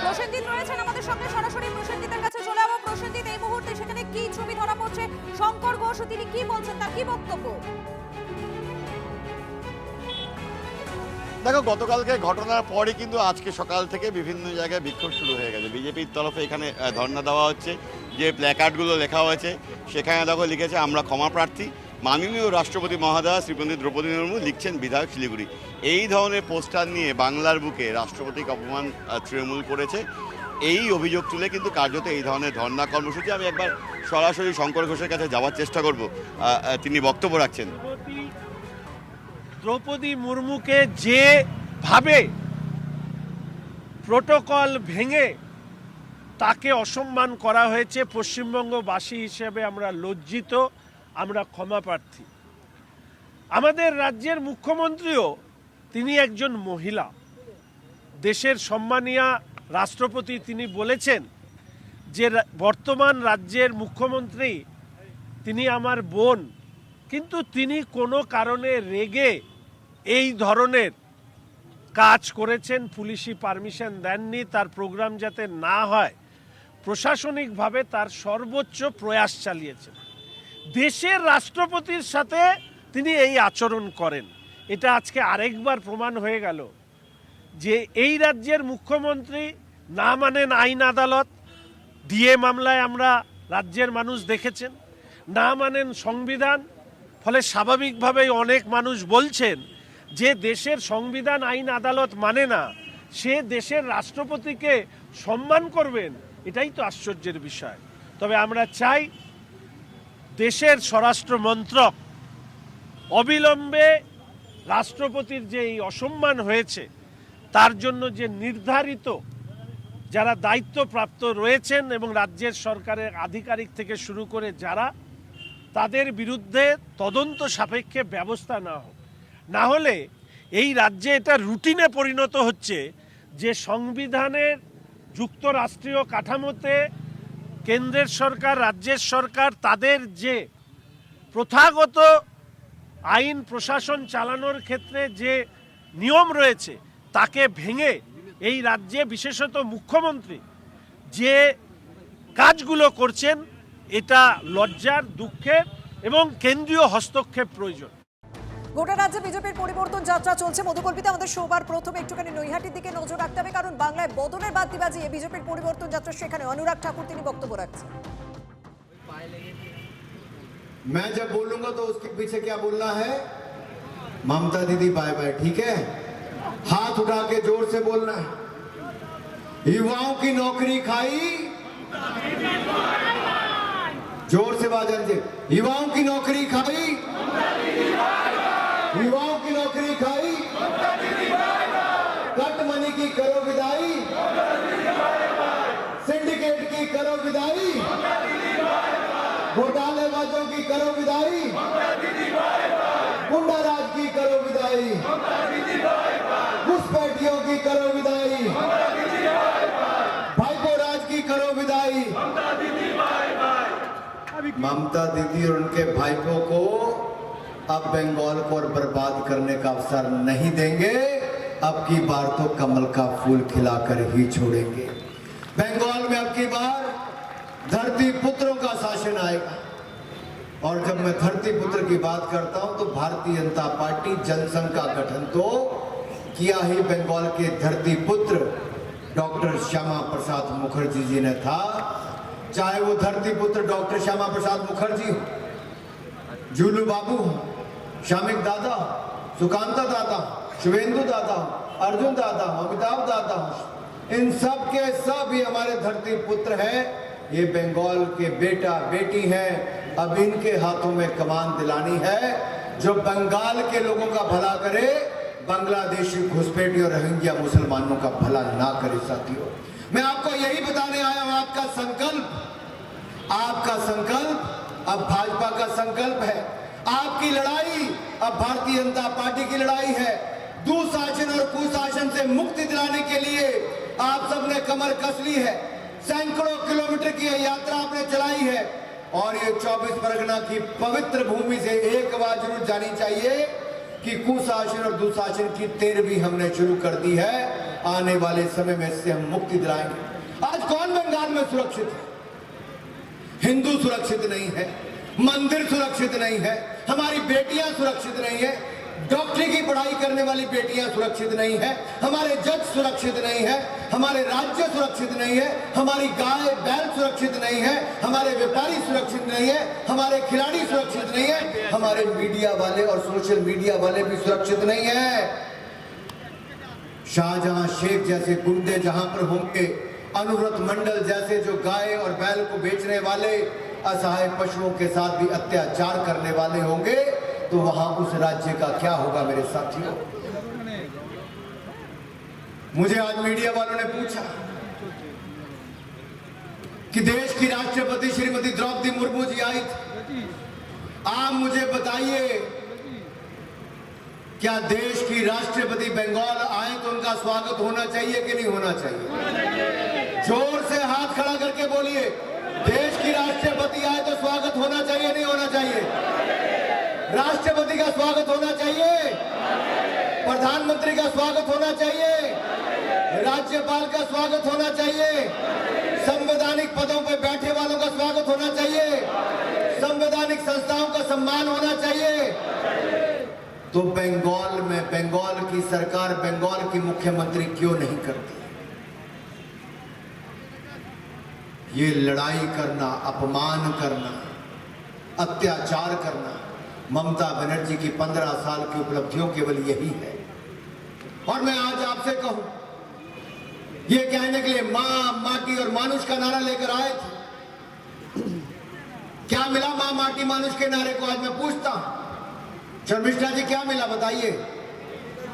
S1: প্রসেনজিৎ রয়েছেন আমাদের সঙ্গে, সরাসরি প্রসেনজিতের কাছে চলে যাবো। প্রসেনজিৎ, এই মুহূর্তে সেখানে কি ছবি ধরা পড়ছে? শঙ্কর ঘোষ তিনি কি বলছেন, তার কি বক্তব্য?
S17: দেখো, গতকালকে ঘটনার পরই কিন্তু আজকে সকাল থেকে বিভিন্ন জায়গায় বিক্ষোভ শুরু হয়ে গেছে। বিজেপির তরফে এখানে ধর্ণা দেওয়া হচ্ছে, যে প্ল্যাকার্ডগুলো লেখা হয়েছে সেখানে দেখো লিখেছে আমরা ক্ষমা প্রার্থী, মাননীয় রাষ্ট্রপতি মহোদয়া শ্রীমতী দ্রৌপদী মুর্মু লিখছেন বিধায়ক শিলিগুড়ি। এই ধরনের পোস্টার নিয়ে বাংলার বুকে রাষ্ট্রপতিকে অপমান তৃণমূল করেছে, এই অভিযোগ তুলে কিন্তু কার্যত এই ধরনের ধর্ণা কর্মসূচি। আমি একবার সরাসরি শঙ্কর ঘোষের কাছে যাওয়ার চেষ্টা করব, তিনি বক্তব্য রাখছেন।
S12: দ্রৌপদী মুর্মুকে যেভাবে প্রোটোকল ভেঙে তাকে অসম্মান করা হয়েছে, পশ্চিমবঙ্গবাসী হিসেবে আমরা লজ্জিত, আমরা ক্ষমা প্রার্থী। আমাদের রাজ্যের মুখ্যমন্ত্রীও তিনি একজন মহিলা, দেশের সম্মানীয়া রাষ্ট্রপতি, তিনি বলেছেন যে বর্তমান রাজ্যের মুখ্যমন্ত্রী তিনি আমার বোন, কিন্তু তিনি কোনো কারণে রেগে এই ধরনের কাজ করেছেন, পুলিশি পারমিশন দেননি, তার প্রোগ্রাম যাতে না হয় প্রশাসনিকভাবে তার সর্বোচ্চ প্রয়াস চালিয়েছেন। দেশের রাষ্ট্রপতির সাথে তিনি এই আচরণ করেন, এটা আজকে আরেকবার প্রমাণ হয়ে গেল যে এই রাজ্যের মুখ্যমন্ত্রী না মানেন আইন আদালত, ডিএ মামলায় আমরা রাজ্যের মানুষ দেখেছেন, না মানেন সংবিধান। ফলে স্বাভাবিকভাবেই অনেক মানুষ বলছেন যে দেশের সংবিধান আইন আদালত মানে না, সে দেশের রাষ্ট্রপতিকে সম্মান করবেন, এটাই তো আশ্চর্যের বিষয়। তবে আমরা চাই দেশের স্বরাষ্ট্র মন্ত্রক অবিলম্বে রাষ্ট্রপতির যে এই অসম্মান হয়েছে তার জন্য যে নির্ধারিত যারা দায়িত্বপ্রাপ্ত রয়েছেন এবং রাজ্যের সরকারের আধিকারিক থেকে শুরু করে যারা, তাদের বিরুদ্ধে তদন্ত সাপেক্ষে ব্যবস্থা না হোক। না হলে এই রাজ্যে এটা রুটিনে পরিণত হচ্ছে যে সংবিধানের যুক্তরাষ্ট্রীয় কাঠামোতে কেন্দ্রের সরকার, রাজ্যের সরকার তাদের যে প্রথাগত আইন প্রশাসন চালানোর ক্ষেত্রে যে নিয়ম রয়েছে তাকে ভেঙে এই রাজ্যে বিশেষত মুখ্যমন্ত্রী যে কাজগুলো করছেন, এটা লজ্জার, দুঃখের এবং কেন্দ্রীয় হস্তক্ষেপ প্রয়োজন।
S1: গোটা রাজ্যে বিজেপির পরিবর্তন যাত্রা চলছে। মধুকল্পিতে আমাদের সবার প্রথমে একটুখানি নৈহাটির দিকে নজর রাখতে হবে, কারণ বাংলায় বদলের বাদ্যি বাজিয়ে বিজেপির পরিবর্তন যাত্রা সেখানে অনুরাগ ঠাকুর তিনি বক্তব্য রাখছেন।
S18: मैं जब बोलूंगा तो उसके पीछे क्या बोलना है? ममता दीदी बाय बाय, ठीक है? हाथ उठा के जोर से बोलना है। युवाओं की नौकरी खाई, जोर से बाजन से, युवाओं की नौकरी खाई, युवाओं की नौकरी खाई, कट मनी की करो विदाई, सिंडिकेट की करो विदाई, घोटालेबाजों की करो विदाई, गुंडा राज की करो विदाई, घुसपैठियों की करो विदाई, भाईपो राज की करो विदाई। ममता दीदी और उनके भाईपो को अब बंगाल को और बर्बाद करने का अवसर नहीं देंगे। अब की बार तो कमल का फूल खिलाकर ही छोड़ेंगे। बंगाल में अब की बार धरती पुत्रों का शासन आएगा। और जब मैं धरती पुत्र की बात करता हूं तो भारतीय जनता पार्टी जनसंघ का गठन तो किया ही बंगाल के धरती पुत्र डॉक्टर श्यामा प्रसाद मुखर्जी जी ने था। चाहे वो धरती पुत्र डॉक्टर श्यामा प्रसाद मुखर्जी हो, जूलू बाबू हो, श्यामिक दादा हो, सुकांता दादा हो, शुभेंदु दादा हो, अर्जुन दादा हो, अमिताभ दादा हो, इन सब के सब ही हमारे धरती पुत्र हैं। ये बंगाल के बेटा बेटी हैं। अब इनके हाथों में कमान दिलानी है। जो बंगाल के लोगों का भला करे, बांग्लादेशी घुसपैठी और रोहिंग्या मुसलमानों का भला ना करे। साथियों, मैं आपको यही बताने आया हूं, आपका संकल्प अब भाजपा का संकल्प है। आपकी लड़ाई अब भारतीय जनता पार्टी की लड़ाई है। दुशासन और कुशासन से मुक्ति दिलाने के लिए आप सबने कमर कस ली है। सैकड़ों किलोमीटर की यात्रा आपने चलाई है और ये 24 परगना की पवित्र भूमि से एक बात जरूर जानी चाहिए कि कुशासन और दुशासन की तेरहवीं हमने शुरू कर दी है। आने वाले समय में इससे हम मुक्ति दिलाएंगे। आज कौन बंगाल में सुरक्षित है? हिंदू सुरक्षित नहीं है, मंदिर सुरक्षित नहीं है, हमारी बेटियां सुरक्षित नहीं है। डॉक्टरी की पढ़ाई करने वाली बेटियां सुरक्षित नहीं है, हमारे जज सुरक्षित नहीं है, हमारे राज्य सुरक्षित नहीं है, हमारी गाय बैल सुरक्षित नहीं है, हमारे व्यापारी सुरक्षित नहीं है, हमारे खिलाड़ी सुरक्षित नहीं है, हमारे मीडिया वाले और सोशल मीडिया वाले भी सुरक्षित नहीं है। शाहजहां शेख जैसे गुंडे जहां पर होंगे, अनुव्रत मंडल जैसे जो गाय और बैल को बेचने वाले असहाय पशुओं के साथ भी अत्याचार करने वाले होंगे, तो वहां उस राज्य का क्या होगा मेरे साथियों। मुझे आज मीडिया वालों ने पूछा कि देश की राष्ट्रपति श्रीमती द्रौपदी मुर्मू जी आई थी, आप मुझे बताइए क्या देश की राष्ट्रपति बंगाल आए तो उनका स्वागत होना चाहिए कि नहीं होना चाहिए? जोर से हाथ खड़ा करके बोलिए, देश की राष्ट्रपति आए तो स्वागत होना चाहिए नहीं होना चाहिए? राष्ट्रपति का स्वागत होना चाहिए, प्रधानमंत्री का स्वागत होना चाहिए, राज्यपाल का स्वागत होना चाहिए, संवैधानिक पदों पर बैठे वालों का स्वागत होना चाहिए, संवैधानिक संस्थाओं का सम्मान होना चाहिए। तो बंगाल में बंगाल की सरकार, बंगाल की मुख्यमंत्री क्यों नहीं करती? ये लड़ाई करना, अपमान करना, अत्याचार करना ममता बनर्जी की 15 साल की उपलब्धियों केवल यही है। और मैं आज आपसे कहूं, ये कहने के लिए मां, माटी और मानुष का नारा लेकर आए थे, क्या मिला मां, माटी, मानुष के नारे को? आज मैं पूछता हूं, शर्मिष्ठा जी क्या मिला बताइए?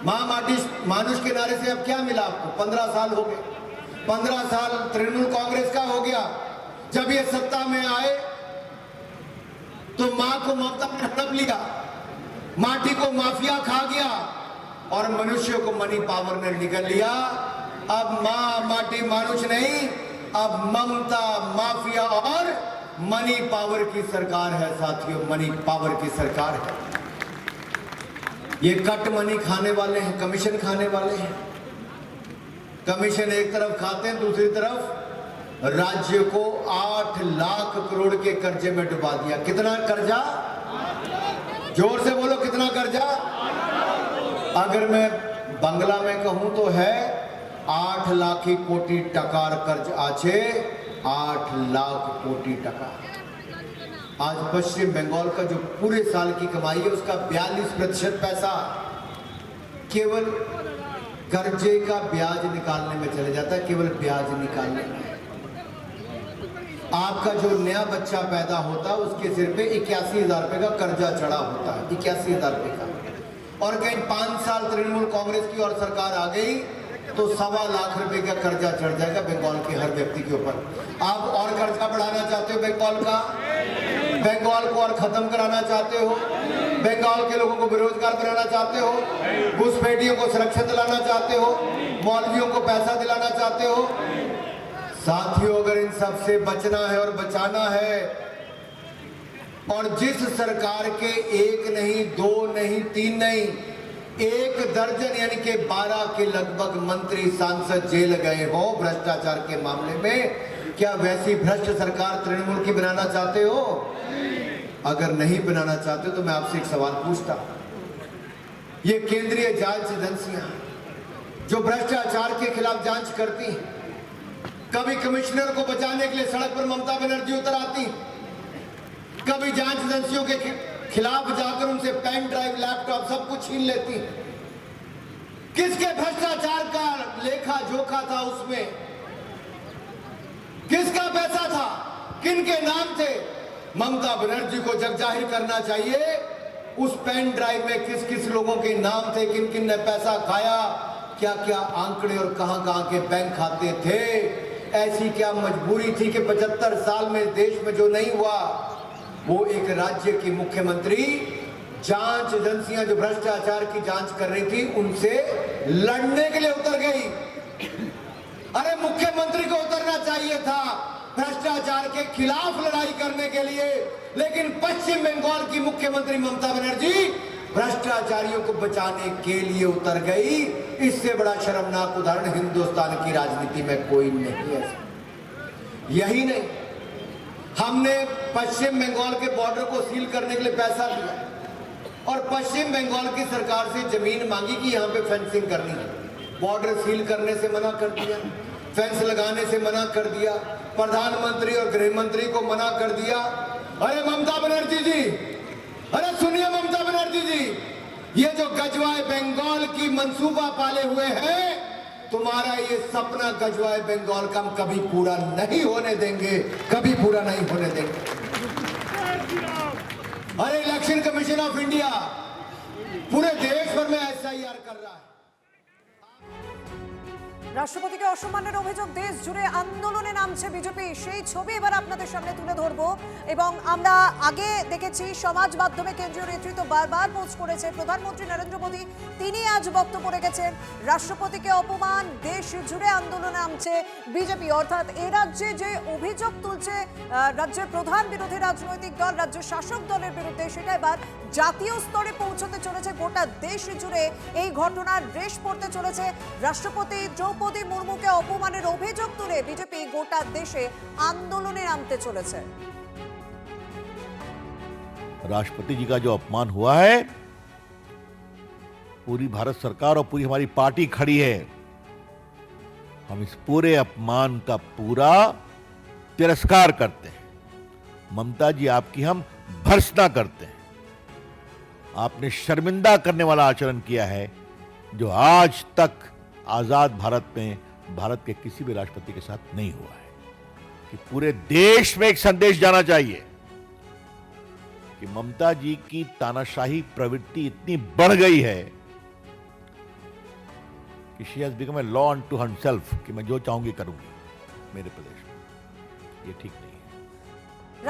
S18: मां, माटी, मानुष के नारे से अब क्या मिला आपको? 15 साल हो गए, 15 साल तृणमूल कांग्रेस का हो गया। जब ये सत्ता में आए तो मां को ममता ने हड़प लिया, माटी को माफिया खा गया और मनुष्य को मनी पावर ने निगल लिया। अब मां, माटी, मानुष नहीं, अब ममता, माफिया और मनी पावर की सरकार है साथियों, मनी पावर की सरकार है। ये कट मनी खाने वाले हैं, कमीशन खाने वाले हैं। कमीशन एक तरफ खाते हैं, दूसरी तरफ राज्य को 8 लाख करोड़ के कर्जे में डुबा दिया। कितना कर्जा? जोर से बोलो, कितना कर्जा? अगर मैं बांग्ला में कहूं तो है 8 लाख कोटी टकार कर्ज आछे, 8 लाख कोटी टका। आज पश्चिम बंगाल का जो पूरे साल की कमाई है उसका 42% पैसा केवल कर्जे का ब्याज निकालने में चले जाता है, केवल ब्याज निकालने में। आपका जो नया बच्चा पैदा होता है उसके सिर पे 81,000 रुपए का कर्जा चढ़ा होता है, 81,000 रुपए का। और कहीं 5 साल तृणमूल कांग्रेस की और सरकार आ गई तो 1.25 लाख रुपए का कर्जा चढ़ जाएगा बंगाल के हर व्यक्ति के ऊपर। आप और कर्जा बढ़ाना चाहते हो बंगाल का? बंगाल को और खत्म कराना चाहते हो? बंगाल के लोगों को बेरोजगार बनाना चाहते हो? घुसपैठियों को सुरक्षा दिलाना चाहते हो? मौलवियों को पैसा दिलाना चाहते हो? साथियों, अगर इन सब से बचना है और बचाना है, और जिस सरकार के 1 नहीं, 2 नहीं, 3 नहीं, 1 दर्जन यानी कि 12 के लगभग मंत्री सांसद जेल गए हो भ्रष्टाचार के मामले में, क्या वैसी भ्रष्ट सरकार तृणमूल की बनाना चाहते हो? अगर नहीं बनाना चाहते हो तो मैं आपसे एक सवाल पूछता हूं। ये केंद्रीय जांच एजेंसियां जो भ्रष्टाचार के खिलाफ जांच करती हैं, कभी कमिश्नर को बचाने के लिए सड़क पर ममता बनर्जी उतर आती, कभी जांच एजेंसियों के खिलाफ जाकर उनसे पेन ड्राइव, लैपटॉप सब कुछ छीन लेती। किसके भ्रष्टाचार का लेखा जोखा था उसमें? किसका पैसा था? किनके नाम थे? ममता बनर्जी को जब जाहिर करना चाहिए उस पेन ड्राइव में किस किस लोगों के नाम थे, किन किन ने पैसा खाया, क्या क्या आंकड़े और कहां कहां के बैंक खाते थे। ऐसी क्या मजबूरी थी कि 75 साल में देश में जो नहीं हुआ वो एक राज्य की मुख्यमंत्री जांच एजेंसियां जो भ्रष्टाचार की जांच कर रही थी उनसे लड़ने के लिए उतर गई। अरे मुख्यमंत्री को उतरना चाहिए था भ्रष्टाचार के खिलाफ लड़ाई करने के लिए, लेकिन पश्चिम बंगाल की मुख्यमंत्री ममता बनर्जी भ्रष्टाचारियों को बचाने के लिए उतर गई। इससे बड़ा शर्मनाक उदाहरण हिंदुस्तान की राजनीति में कोई नहीं है। यही नहीं, हमने पश्चिम बंगाल के बॉर्डर को सील करने के लिए पैसा दिया और पश्चिम बंगाल की सरकार से जमीन मांगी कि यहाँ पे फेंसिंग करनी है, बॉर्डर सील करने से मना कर दिया, फेंस लगाने से मना कर दिया, प्रधानमंत्री और गृह मंत्री को मना कर दिया। अरे ममता बनर्जी जी, अरे सुनिए ममता बनर्जी जी, ये जो गजवाए बंगाल की मंसूबा पाले हुए हैं, तुम्हारा ये सपना गजवाए बंगाल का हम कभी पूरा नहीं होने देंगे, कभी पूरा नहीं होने देंगे। अरे इलेक्शन कमीशन ऑफ इंडिया पूरे देश भर में SIR कर रहा है।
S1: রাষ্ট্রপতিকে অসম্মানের অভিযোগ দেশ জুড়ে আন্দোলনে নামছে বিজেপি, সেই ছবি এবার আপনাদের সামনে তুলে ধরবো। এবং আমরা আগে দেখেছি সমাজ মাধ্যমে কেন্দ্রীয় নেতৃত্ব বারবার পোস্ট করেছে, প্রধানমন্ত্রী নরেন্দ্র মোদী তিনি আজ বক্তব্য রেখেছেন রাষ্ট্রপতিকে অপমান, দেশ জুড়ে আন্দোলনে নামছে বিজেপি। অর্থাৎ এ রাজ্যে যে অভিযোগ তুলছে রাজ্যের প্রধান বিরোধী রাজনৈতিক দল, রাজ্য শাসক দলের বিরুদ্ধে, সেটা এবার জাতীয় স্তরে পৌঁছতে চলেছে। গোটা দেশ জুড়ে এই ঘটনার রেশ পড়তে চলেছে। রাষ্ট্রপতি দ্রৌপদী মুর্মুকে অপমানের অভিযোগ তুলে বিজেপি গোটা দেশে আন্দোলনে নামতে চলেছে।
S19: राष्ट्रपति जी का जो अपमान हुआ है, पूरी भारत सरकार और पूरी हमारी पार्टी खड़ी है। हम इस पूरे अपमान का पूरा तिरस्कार करते हैं। ममता जी, आपकी हम भर्त्सना करते हैं। आपने शर्मिंदा करने वाला आचरण किया है जो आज तक आजाद भारत में भारत के किसी भी राष्ट्रपति के साथ नहीं हुआ है। कि पूरे देश में एक संदेश जाना चाहिए कि ममता जी की तानाशाही प्रवृत्ति इतनी बढ़ गई है कि she has become a law unto herself, कि मैं जो चाहूंगी करूंगी मेरे प्रदेश में। ये ठीक नहीं है।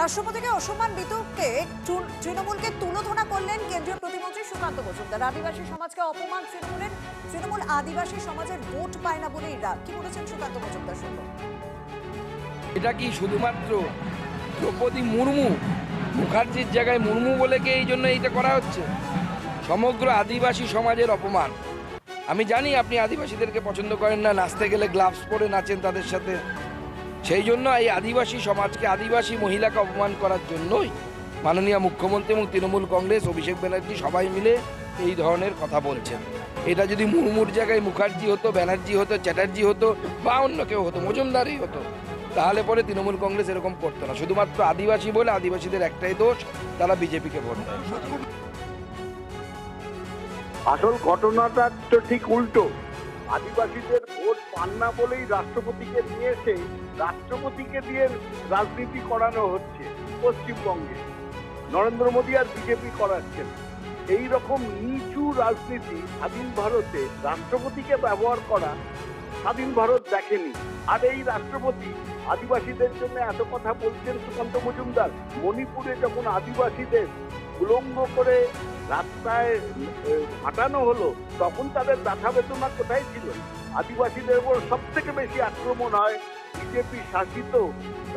S1: রাষ্ট্রপতিকে অসম্মান বিতর্কে তৃণমূলকে তুলোধনা করলেন কেন্দ্রীয় প্রতিমন্ত্রী সুকান্ত মজুমদার। আদিবাসী সমাজকে অপমান তৃণমূলের, তৃণমূল আদিবাসী সমাজের ভোট পায় না বলেই রাগ। কি বলেছেন সুকান্ত মজুমদার? শুনুন।
S9: এটা কি শুধুমাত্র দ্রৌপদী মুর্মু, মুখার্জির জায়গায় মুর্মু বলে কি এই জন্য এইটা করা হচ্ছে? সমগ্র আদিবাসী সমাজের অপমান। আমি জানি আপনি আদিবাসীদেরকে পছন্দ করেন না, নাচতে গেলে গ্লাভস পরে নাচেন তাদের সাথে। সেই জন্য এই আদিবাসী সমাজকে, আদিবাসী মহিলাকে অপমান করার জন্যই মাননীয় মুখ্যমন্ত্রী এবং তৃণমূল কংগ্রেস, অভিষেক ব্যানার্জি সবাই মিলে এই ধরনের কথা বলছেন। এটা যদি মুর্মুর জায়গায় মুখার্জি হতো, ব্যানার্জি হতো, চ্যাটার্জি হতো বা অন্য কেউ হতো, মজুমদারই হতো, তাহলে পরে তৃণমূল কংগ্রেস এরকম করতো না। শুধুমাত্র আদিবাসী বলে আদিবাসীদের একটাই দোষ, তারা বিজেপিকে ভোট দেয়।
S15: আসল ঘটনাটা তো ঠিক উল্টো। আদিবাসীদের ভোট পান না বলেই রাষ্ট্রপতিকে নিয়ে এসে রাষ্ট্রপতিকে দিয়ে রাজনীতি করানো হচ্ছে পশ্চিমবঙ্গে। নরেন্দ্র মোদী আর বিজেপি করাচ্ছেন এই রকম নিচু রাজনীতি। স্বাধীন ভারতে রাষ্ট্রপতিকে ব্যবহার করা স্বাধীন ভারত দেখেনি। আর এই রাষ্ট্রপতি আদিবাসীদের জন্য এত কথা বলছেন সুকান্ত মজুমদার। মণিপুরে যখন আদিবাসীদের উলঙ্গ করে রাস্তায় হাঁটানো হলো, তখন তাদের ব্যথা বেদনা কোথায় ছিল? আদিবাসীদের উপর সব থেকে বেশি আক্রমণ হয় বিজেপি শাসিত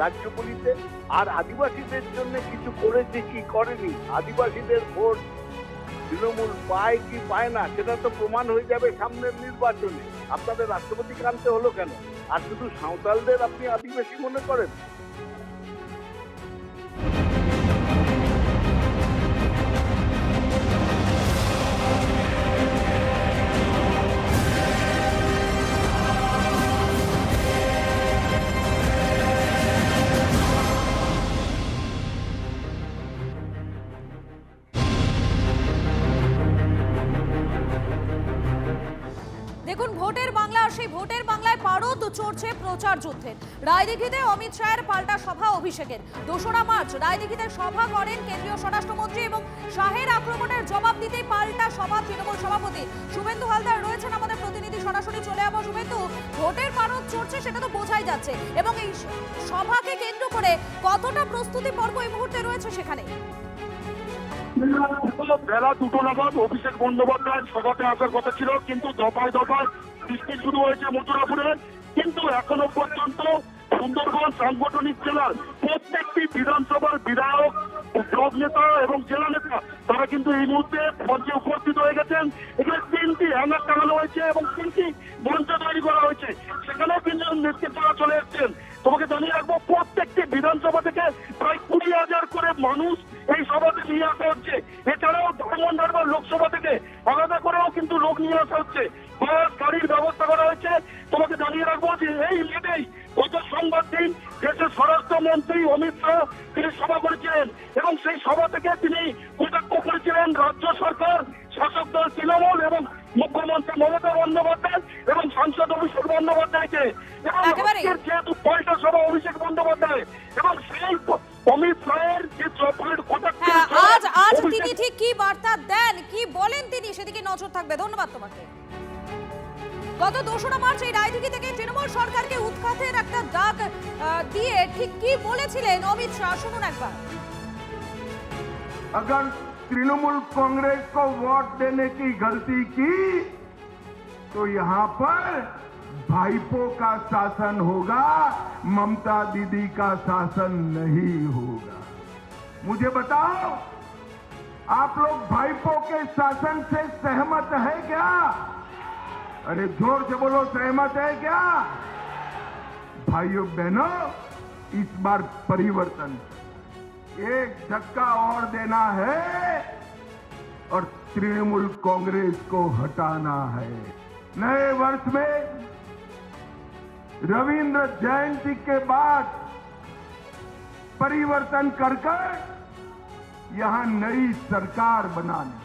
S15: রাজ্যগুলিতে। আর আদিবাসীদের জন্য কিছু করেছে কি করেনি, আদিবাসীদের ভোট তৃণমূল পায় কি পায় না, সেটা তো প্রমাণ হয়ে যাবে সামনের নির্বাচনে। আপনাদের রাষ্ট্রপতিকে আনতে হলো কেন? আর শুধু সাঁওতালদের আপনি আদিবাসী মনে করেন?
S20: দেখুন, ভোটের বাংলা, সেই ভোটের বাংলায় পারদ চড়ছে প্রচার যুদ্ধের। রায়দিঘিতে অমিত শাহের পাল্টা সভা অভিষেকের। 2রা মার্চ রায়দিঘিতে সভা করেন কেন্দ্রীয় স্বরাষ্ট্রমন্ত্রী এবং শাহের আক্রমণের জবাব দিতেই পাল্টা সভা তৃণমূল সভাপতি শুভেন্দু হালদার রয়েছেন আমাদের প্রতিনিধি। সরাসরি চলে যাবো শুভেন্দু। ভোটের পারদ চড়ছে সেটা তো বোঝাই যাচ্ছে, এবং এই সভাকে কেন্দ্র করে কতটা প্রস্তুতি পর্ব এই মুহূর্তে রয়েছে সেখানে?
S12: বেলা 2টো নাগাদ অভিষেক বন্দ্যোপাধ্যায় সভাতে আসার কথা ছিল, কিন্তু দফায় দফায় বৃষ্টি শুরু হয়েছে মথুরাপুরে। কিন্তু এখনো পর্যন্ত সুন্দরবন সাংগঠনিক জেলার প্রত্যেকটি বিধানসভার বিধায়ক, ব্লক নেতা এবং জেলা নেতা তারা কিন্তু এই মুহূর্তে মঞ্চে উপস্থিত হয়ে গেছেন। এখানে 3টি হ্যাঙ্গার টাঙানো হয়েছে এবং 3টি মঞ্চ তৈরি করা হয়েছে, সেখানেও কিন্তু নেতৃত্বরা চলে এসছেন। তোমাকে জানিয়ে রাখবো, প্রত্যেকটি বিধানসভা থেকে প্রায় 20,000 করে মানুষ এই সভাতে নিয়ে আসা হচ্ছে। এছাড়াও ধর্মন্ডার বা
S4: স্বরাষ্ট্রমন্ত্রী অমিত শাহ তিনি সভা করেছিলেন এবং সেই সভা থেকে তিনি কটাক্ষ করেছিলেন রাজ্য সরকার, শাসক দল তৃণমূল এবং মুখ্যমন্ত্রী মমতা বন্দ্যোপাধ্যায় এবং সাংসদ অভিষেক বন্দ্যোপাধ্যায়কে। এবং আজকের যেহেতু পয়সা সভা অভিষেক বন্দ্যোপাধ্যায় এবং সেই অমিত শাহের যে কটাক্ষ,
S20: আজ তিনি ঠিক কি বার্তা দেন, কি বলেন তিনি, সেদিকে নজর থাকবে। ধন্যবাদ তোমাকে। গত 2রা মার্চ এই রায়দিঘি থেকে তৃণমূল সরকারকে উৎখাতের একটা ডাক দিয়ে ঠিক কি বলেছিলেন অমিত শাহ, শুনুন একবার।
S21: अगर तृणमूल कांग्रेस को वोट देने की गलती की तो यहाँ पर भाईपो का शासन होगा, ममता दीदी का शासन नहीं होगा। मुझे बताओ, आप लोग भाईपो के शासन से सहमत है क्या? अरे जोर से बोलो, सहमत है क्या? भाइयों बहनों, इस बार परिवर्तन, एक धक्का और देना है और तृणमूल कांग्रेस को हटाना है। नए वर्ष में रविंद्र जयंती के बाद परिवर्तन कर यहां नई सरकार बनानी।